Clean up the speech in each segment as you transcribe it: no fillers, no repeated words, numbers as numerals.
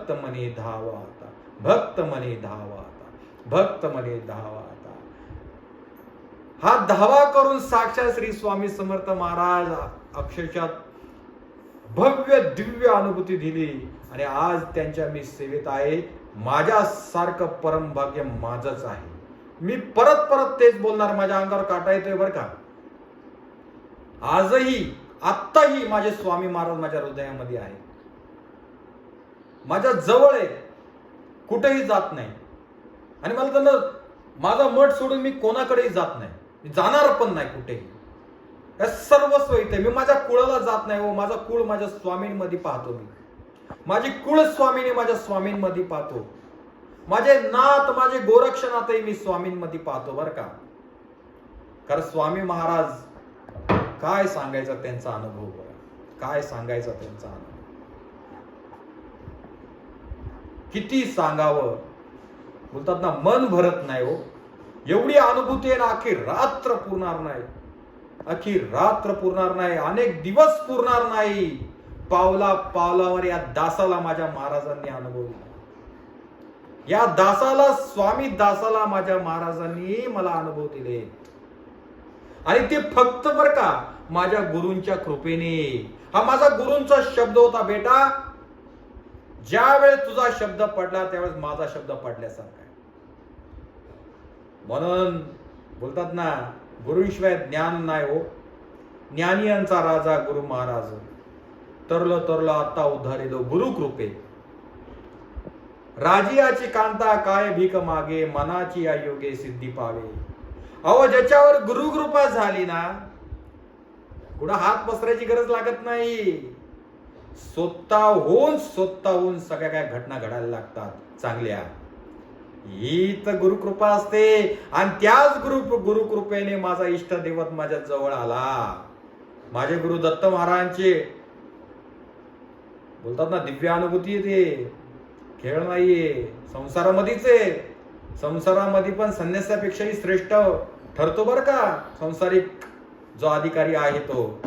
भक्त मने धावा आता, भक्त मने धावा आता, भक्त मने धावा आता. हा धावा करून साक्षात श्री स्वामी समर्थ महाराज अक्षरशः भव्य दिव्य अनुभूती दिली आणि आज त्यांच्या मी सेवेत आहे. माझ्यासारखं परम भाग्य माझंच आहे. मी परत परत तेच बोलणार, माझ्या अंगावर काटा येतोय बरं का. आजही आत्ताही माझे स्वामी महाराज माझ्या हृदयामध्ये आहे, माझ्या जवळ आहे, कुठेही जात नाही. आणि मला त्यांना माझा मठ सोडून मी कोणाकडेही जात नाही, मी जाणार पण नाही कुठेही. सर्वस्व इथे. मी माझ्या कुळाला जात नाही हो. माझा कुळ माझ्या स्वामींमध्ये पाहतो मी. माझी कुळ स्वामीने माझ्या स्वामींमध्ये पाहतो. माझे नाथ माझे गोरक्षनाथही मी स्वामींमध्ये पाहतो बरं का. कारण स्वामी महाराज काय सांगायचा त्यांचा अनुभव, काय सांगायचा त्यांचा अनुभव, किती सांगावं. बोलतात ना मन भरत नाही हो. एवढी अनुभूती आहे ना, अखेर रात्र पुरणार नाही, अखेर रात्र पुरणार नाही, अनेक दिवस पुरणार नाही. पावला पावलावर या दासाला माझ्या महाराजांनी अनुभवलं. या दासाला स्वामी दासाला माझ्या महाराजांनी मला अनुभव दिले. आणि ते फक्त बर का माझ्या गुरूंच्या कृपेने. हा माझा गुरूंचा शब्द होता, बेटा ज्या वेळेस तुझा शब्द पडला त्यावेळेस माझा शब्द पडल्यासारखा आहे. म्हणून बोलतात ना गुरुशिवाय ज्ञान नाही हो. ज्ञानियांचा राजा गुरु महाराज. तरलो तरलो आता उद्धारिलो गुरु कृपे. राजियाची कांता काय भीक मागे, मनाची आयोगे सिद्धी पावे. अहो ज्याच्यावर गुरु कृपा झाली ना, कुठं हात पसरायची गरज लागत नाही. स्वतःहून सगळ्या काय घटना घडायला लागतात चांगल्या. ही तर गुरुकृपा असते. आणि त्याच गुरुकृपेने माझा इष्ट देवत माझ्या जवळ आला. माझे गुरु दत्त महाराजांचे बोलतात ना दिव्य अनुभूती येते, खेळ नाहीये. संसारामध्येच आहे. संसारामध्ये पण संन्यासापेक्षाही श्रेष्ठ ठरतो बरं का संसारिक जो अधिकारी आहे तो.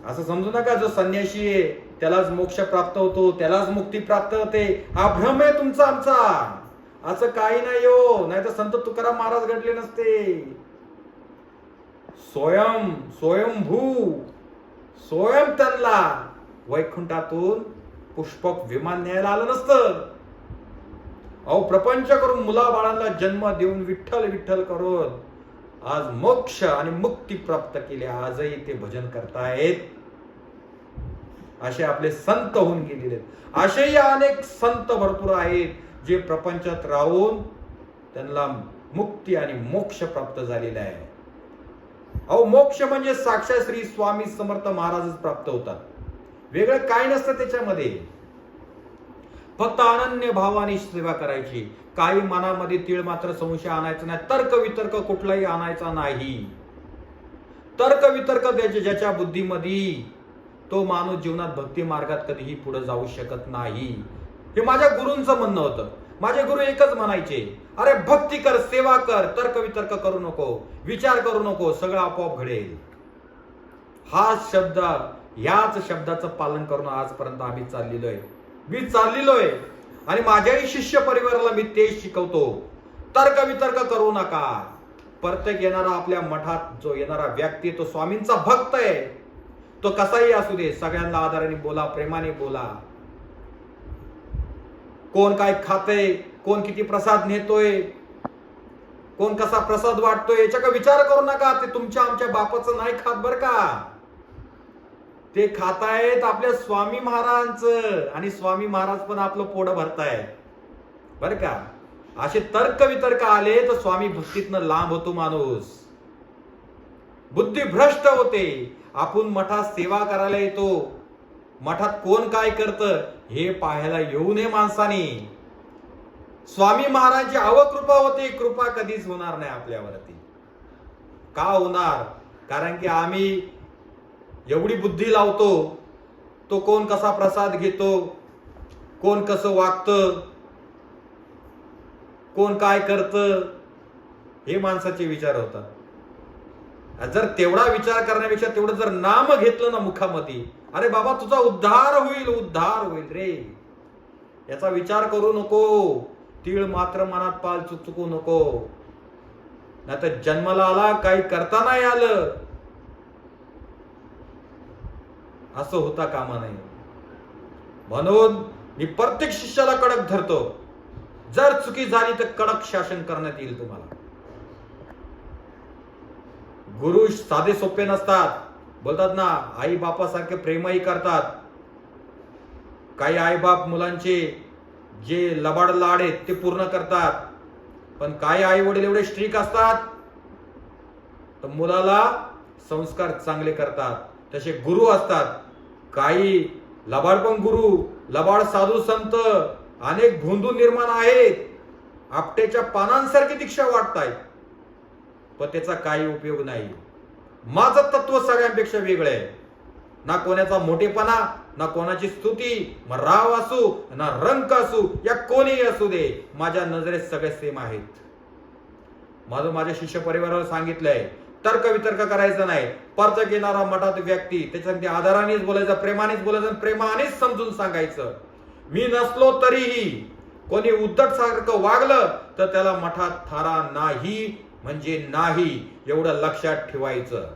असं समजू नका जो संन्यासी आहे त्यालाच मोक्ष प्राप्त होतो, त्यालाच मुक्ती प्राप्त होते. हा भ्रम आहे तुमचा आमचा. असं काही नाही हो. नाही तर संत तुकाराम महाराज घडले नसते. स्वयं त्यांना वैकुंठातून पुष्पक विमान न्यायला आलं नसतं. अहो प्रपंच करून मुलाबाळांना जन्म देऊन विठ्ठल विठ्ठल करून आज मोक्ष आणि मुक्ती प्राप्त केली. आजही ते भजन करतायत. असे आपले संत होऊन गेलेले. असेही अनेक संत भरपूर आहेत जे प्रपंचात राहून त्यांना मुक्ती आणि मोक्ष प्राप्त झालेला आहे. अहो मोक्ष म्हणजे साक्षात श्री स्वामी समर्थ महाराजच प्राप्त होतात. वेगळं काय नसतं त्याच्यामध्ये. फक्त अनन्य भावाने सेवा करायची. काही मनामध्ये तीळ मात्र संशय आणायचा नाही. तर्क वितर्क कुठलाही आणायचा नाही. तर्क वितर्क ज्याच्या बुद्धीमध्ये तो माणूस जीवनात भक्ती मार्गात कधीही पुढे जाऊ शकत नाही. हे माझ्या गुरूंचं म्हणणं होतं. माझे गुरु एकच म्हणायचे, अरे भक्ती कर, सेवा कर, तर्क वितर्क करू नको, विचार करू नको, सगळं आपोआप घडेल. हा शब्द, याच शब्दाचं पालन करून आजपर्यंत आम्ही चाललेलो आहे. आणि माझ्याही शिष्य परिवाराला मी तेच शिकवतो. तर्क वितर्क करू नका. प्रत्येक येणारा आपल्या मठात जो येणारा व्यक्ती तो स्वामींचा भक्त आहे. तो कसाही असू दे, सगळ्यांना आदराने बोला, प्रेमाने बोला. कोण काय खातंय, कोण किती प्रसाद नेतोय, कोण कसा प्रसाद वाटतोय याचा विचार करू नका. ते तुमच्या आमच्या बापाचं नाही खात बर का. ते खातायत आपल्या स्वामी महाराजांचं. आणि स्वामी महाराज पण आपलं पोट भरतायत बर का. असे तर्क वितर्क आले तर स्वामी भक्तीतनं लांब होतो माणूस. बुद्धी भ्रष्ट होते. आपण मठात सेवा करायला येतो, मठात कोण काय करतं हे पाहायला येऊ नये माणसाने. स्वामी महाराजांची अवकृपा होते, कृपा कधीच होणार नाही आपल्यावरती. का होणार? कारण की आम्ही एवढी बुद्धी लावतो. तो कोण कसा प्रसाद घेतो, कोण कसं वागतं, कोण काय करतं, हे माणसाचे विचार होतात. जर तेवढा विचार करण्यापेक्षा तेवढं जर नाम घेतलं ना मुखामध्ये, अरे बाबा तुझा उद्धार होईल रे. याचा विचार करू नको. तीळ मात्र मनात पाल चुकचुकू नको. नाहीतर जन्माला आला काही करता नाही आलं असं होता कामा नाही. म्हणून मी प्रत्येक शिष्याला कडक धरतो. जर चुकी झाली तर कडक शासन करण्यात येईल तुम्हाला. गुरु साधे सोपे नसतात. बोलतात ना, आई बापासारखे प्रेमही करतात. काही आई बाप मुलांचे जे लबाड लाड आहेत ते पूर्ण करतात. पण काही आई वडील एवढे स्ट्रिक्ट असतात तर मुलाला संस्कार चांगले करतात. तसे गुरु असतात. काही लबाड पण गुरु, लबाड साधू संत अनेक भोंदू निर्माण आहेत. आपटेच्या पानांसारखी दीक्षा वाटतायत पण त्याचा काही उपयोग नाही. माझं तत्व सगळ्यांपेक्षा वेगळं आहे. ना कोणाचा मोठेपणा, ना कोणाची स्तुती, मग राव असू ना रंक असू या कोणीही असू दे, माझ्या नजरेत सगळे सेम आहेत. माझ्या शिष्य परिवाराला सांगितलंय, तर्क वितर्क करायचं नाही. परत येणारा मठात व्यक्ती त्याच्यासाठी आदरानेच बोलायचं, प्रेमानेच बोलायचं, प्रेमानेच समजून सांगायचं. मी नसलो तरीही कोणी उद्धट सारखं वागलं तर त्याला मठात थारा नाही म्हणजे नाही, एवढं लक्षात ठेवायचं.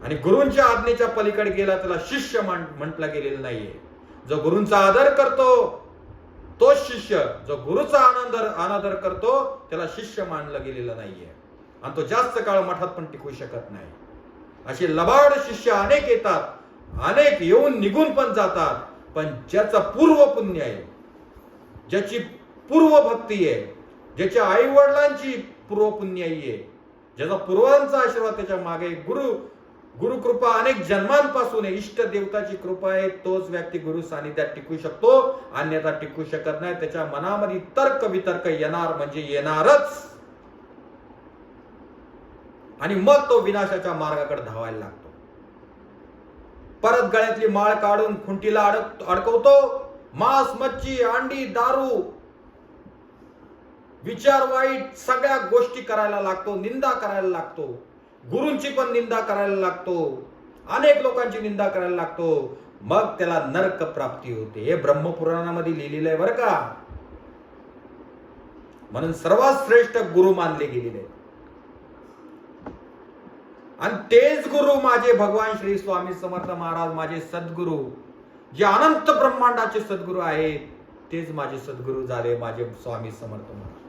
आणि गुरूंच्या आज्ञेच्या पलीकडे गेला त्याला शिष्य म्हटलं गेलेलं नाहीये. जो गुरूंचा आदर करतो तो शिष्य, जो गुरुचा अनादर करतो त्याला शिष्य मानलं गेलेलं नाहीये. आणि तो जास्त काळ मठात पण टिकू शकत नाही. असे लबाड शिष्य अनेक येतात, अनेक येऊन निघून पण जातात. पण ज्याचं पूर्व पुण्य आहे, ज्याची पूर्व भक्ती आहे, ज्याच्या आई वडिलांची पूर्व पुण्याई आहे, ज्याचा पूर्वांचा आशीर्वाद त्याच्या मागे, गुरु कृपा अनेक जन्मांपासून आहे, इष्ट देवताची कृपा आहे, तोच व्यक्ती गुरु सानिध्यात टिकू शकतो. अन्यथा टिकू शकत नाही. त्याच्या मनामध्ये तर्क वितर्क येणार म्हणजे येणारच. आणि मग तो विनाशाच्या मार्गाकडे धावायला लागतो. परत गळ्यातली माळ काढून खुंटीला अडकवतो. मांस, मच्छी, अंडी, दारू, विचार वाईट सगळ्या गोष्टी करायला लागतो. निंदा करायला लागतो. गुरूंची पण निंदा करायला लागतो. अनेक लोकांची निंदा करायला लागतो. मग त्याला नरक प्राप्ती होते. हे ब्रह्मपुराणामध्ये लिहिलेलं आहे बरं का. म्हणून सर्वात श्रेष्ठ गुरु मानले गेलेले आहेत. आणि तेच गुरु माझे भगवान श्री स्वामी समर्थ महाराज, माझे सद्गुरु, जे अनंत ब्रह्मांडाचे सद्गुरु आहेत, तेच माझे सद्गुरु झाले, माझे स्वामी समर्थ महाराज.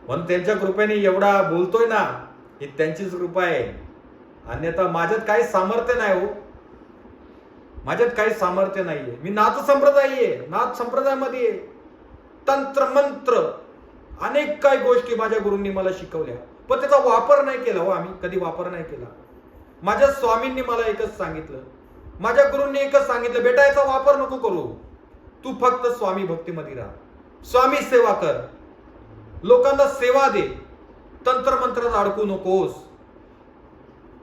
म्हणून त्यांच्या कृपेने एवढा बोलतोय ना, ही त्यांचीच कृपा आहे. अन्यथा माझ्यात काही सामर्थ्य नाही हो. माझ्यात काही सामर्थ्य नाहीये. मी नाथ संप्रदाय आहे. नाथ संप्रदायामध्ये तंत्र मंत्र अनेक काही गोष्टी माझ्या गुरूंनी मला शिकवल्या, पण त्याचा वापर नाही केला हो. आम्ही कधी वापर नाही केला. माझ्या स्वामींनी मला एकच सांगितलं, माझ्या गुरूंनी एकच सांगितलं, बेटा याचा वापर नको करू. तू फक्त स्वामी भक्तीमध्ये राहा, स्वामी सेवा कर, लोकांना सेवा दे, तंत्रमंत्रात अडकू नकोस.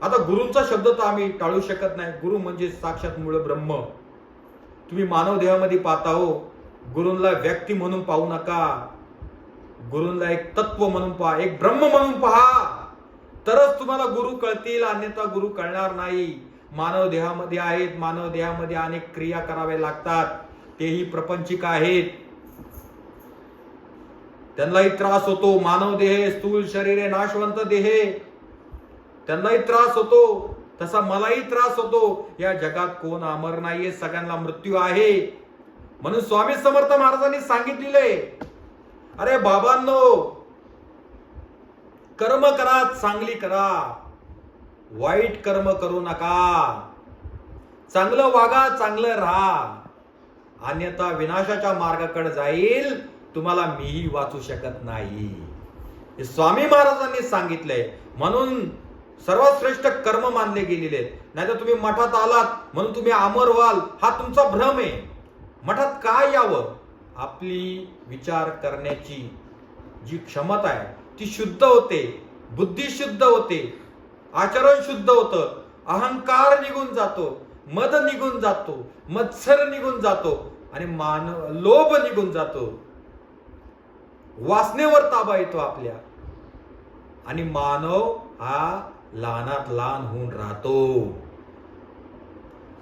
आता गुरूंचा शब्द तर आम्ही टाळू शकत नाही. गुरु म्हणजे साक्षात मूळ ब्रह्म. तुम्ही मानव देहामध्ये पाहता हो. गुरूंना व्यक्ती म्हणून पाहू नका. गुरूंना एक तत्व म्हणून पहा, एक ब्रह्म म्हणून पहा, तरच तुम्हाला गुरु कळतील. अन्यथा गुरु कळणार नाही. मानव देहामध्ये आहेत. मानव देहामध्ये अनेक क्रिया कराव्या लागतात. तेही प्रपंचिक आहेत. त्यांनाही त्रास होतो. मानव देह स्थूल शरीर आहे, नाशवंत देह, त्यांनाही त्रास होतो. तसा मलाही त्रास होतो. या जगात कोण अमर नाहीये, सगळ्यांना मृत्यू आहे. म्हणून स्वामी समर्थ महाराजांनी सांगितलेलं आहे, अरे बाबांनो, कर्म करा, चांगली करा, वाईट कर्म करू नका. चांगलं वागा, चांगलं राहा, अन्यथा विनाशाच्या मार्गाकडे जाईल. तुम्हाला मीही वाचू शकत नाही. हे स्वामी महाराजांनी सांगितलंय. म्हणून सर्वात श्रेष्ठ कर्म मानले गेलेले आहेत. नाहीतर तुम्ही मठात आलात म्हणून तुम्ही अमर व्हाल, हा तुमचा भ्रम आहे. मठात काय यावं? आपली विचार करण्याची जी क्षमता आहे ती शुद्ध होते, बुद्धी शुद्ध होते, आचरण शुद्ध होतं, अहंकार निघून जातो, मद निघून जातो, मत्सर निघून जातो आणि लोभ निघून जातो. वासनेवर ताबा येतो आपल्या आणि मानव हा लहानात लहान होऊन राहतो.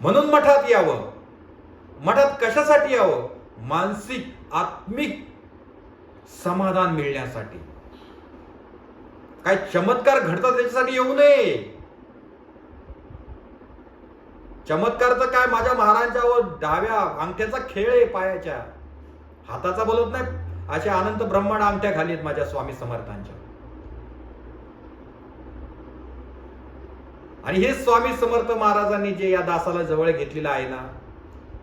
म्हणून मठात यावं. मठात कशासाठी यावं? मानसिक आत्मिक समाधान मिळण्यासाठी. काय चमत्कार घडतात त्याच्यासाठी येऊ नये. चमत्कारचं काय, माझ्या महाराजांच्या डाव्या अंगठ्याचा खेळ आहे, पायाच्या हाताचा बोलत नाही. असे अनंत ब्रह्मांड अंगठ्या खाली आहेत माझ्या स्वामी समर्थांच्या. आणि हे स्वामी समर्थ महाराजांनी जे या दासाला जवळ घेतलेलं आहे ना,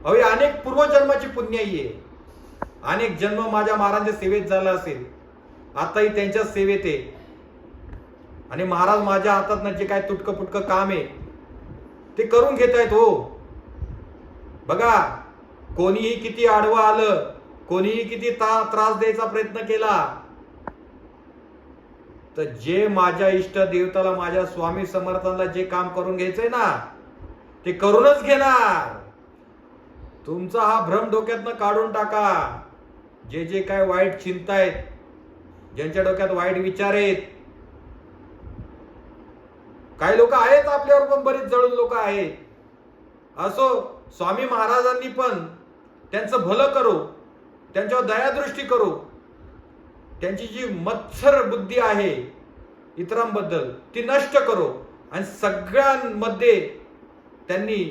अहो अनेक पूर्वजन्माची पुण्याई आहे. अनेक जन्म माझ्या महाराजांच्या सेवेत झाला असेल, आताही त्यांच्या सेवेत आहे. आणि महाराज माझ्या हातात जे काय तुटकं पुटकं काम आहे ते करून घेत आहेत. हो बघा, कोणीही किती आडवं आलं, कोणीही किती त्रास द्यायचा प्रयत्न केला, तर जे माझ्या इष्ट देवताला, माझ्या स्वामी समर्थांना जे काम करून घ्यायचंय ना, ते करूनच घेणार. तुमचा हा भ्रम डोक्यातनं काढून टाका. जे जे काय वाईट चिंता आहेत, ज्यांच्या डोक्यात वाईट विचार आहेत, काही लोक आहेत आपल्यावर, पण बरीच जळून लोक आहेत. असो, स्वामी महाराजांनी पण त्यांचं भलं करू, त्यांच्यावर दयादृष्टी करू. त्यांची जी मत्सर बुद्धी आहे इतरांबद्दल ती नष्ट करू, आणि सगळ्यांमध्ये त्यांनी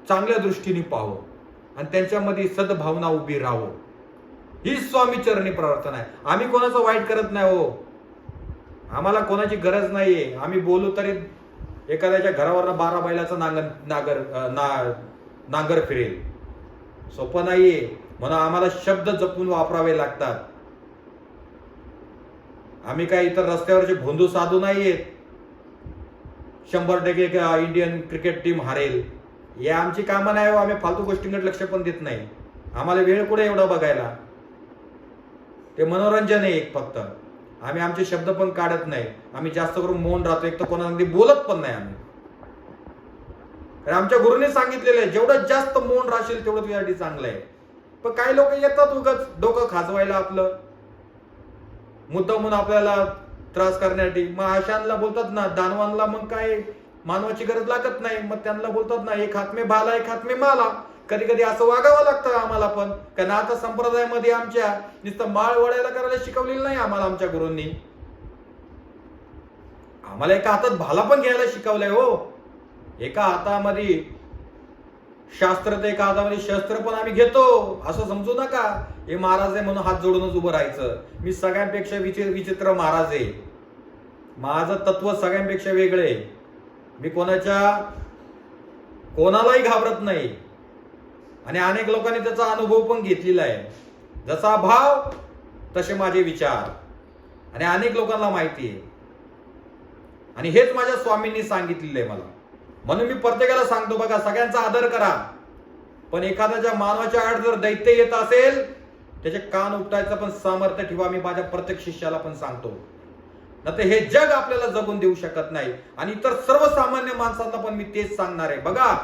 चांगल्या दृष्टीने पाहावं आणि त्यांच्यामध्ये सद्भावना उभी राहावं. ही स्वामी चरणी प्रार्थना आहे. आम्ही कोणाचं वाईट करत नाही हो. आम्हाला कोणाची गरज नाहीये. आम्ही बोलू तरी एखाद्याच्या घरावर 12 बैलाचं नांगर फिरेल, सोपं नाहीये. म्हणून आम्हाला शब्द जपून वापरावे लागतात. आम्ही काय इतर रस्त्यावरचे भोंदू साधू नाहीयेत. 100% इंडियन क्रिकेट टीम हारेल या आमची कामं नाही हो. आम्ही फालतू गोष्टींकडे लक्ष पण देत नाही. आम्हाला वेळ कुठे एवढा बघायला. ते मनोरंजन आहे एक फक्त. आम्ही आमचे शब्द पण काढत नाही. आम्ही जास्त करून मौन राहतो. एक तर कोणाला बोलत पण नाही आम्ही. आमच्या गुरुने सांगितलेलं आहे, जेवढं जास्त मौन राहशील तेवढं तुझ्यासाठी चांगलं आहे. पण काही लोक येतात उगाच डोकं खाजवायला, आपलं मुद्दाम म्हणून आपल्याला त्रास करण्यासाठी. मग अशांना बोलतात ना दानवांना, मग काय मानवाची गरज लागत नाही. मग त्यांना बोलतात ना, एक हात में भाला एक हात में माला. कधी कधी असं वागावं लागतं आम्हाला पण. कारण आता संप्रदायामध्ये आमच्या नुसतं माळ वळायला करायला शिकवलेलं नाही आम्हाला आमच्या गुरूंनी. आम्हाला एका हातात भाला पण घ्यायला शिकवलंय हो. एका हातामध्ये शास्त्र तर एका हातामध्ये शस्त्र पण आम्ही घेतो. असं समजू नका हे महाराज आहे म्हणून हात जोडूनच उभं राहायचं. मी सगळ्यांपेक्षा विचित्र महाराज आहे. माझं तत्व सगळ्यांपेक्षा वेगळं आहे. मी कोणालाही घाबरत नाही. आणि अनेक लोकांनी त्याचा अनुभव पण घेतलेला आहे. जसा भाव तसे माझे विचार, आणि अनेक लोकांना माहिती आहे. आणि हेच माझ्या स्वामींनी सांगितलेलं आहे मला. म्हणून मी प्रत्येकाला सांगतो, बघा सगळ्यांचा आदर करा, पण एखाद्याच्या मानवाच्या आड जर दैत्य येत असेल त्याचे कान उपटायचं पण सामर्थ्य ठेवा. मी माझ्या प्रत्येक शिष्याला पण सांगतो. नाहीतर हे जग आपल्याला जगून देऊ शकत नाही. आणि इतर सर्वसामान्य माणसांना पण मी तेच सांगणार आहे. बघा,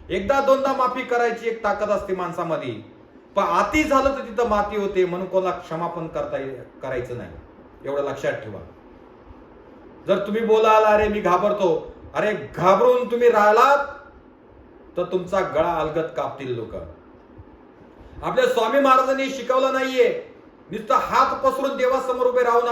एकदा दोनदा माफी करायची एक ताकद असते माणसामध्ये, पण अति झालं तर तिथं माती होते. म्हणून कोणाला क्षमा पण करायचं नाही. एवढं लक्षात ठेवा. जर तुम्ही बोलाल अरे मी घाबरतो, अरे घाबरून तुम्ही राहिलात तर तुमचा गळा अलगद कापतील लोक. आपल्या स्वामी महाराजांनी शिकवलं नाहीये नुसतं हात पसरून देवासमोर उभे राहू नका.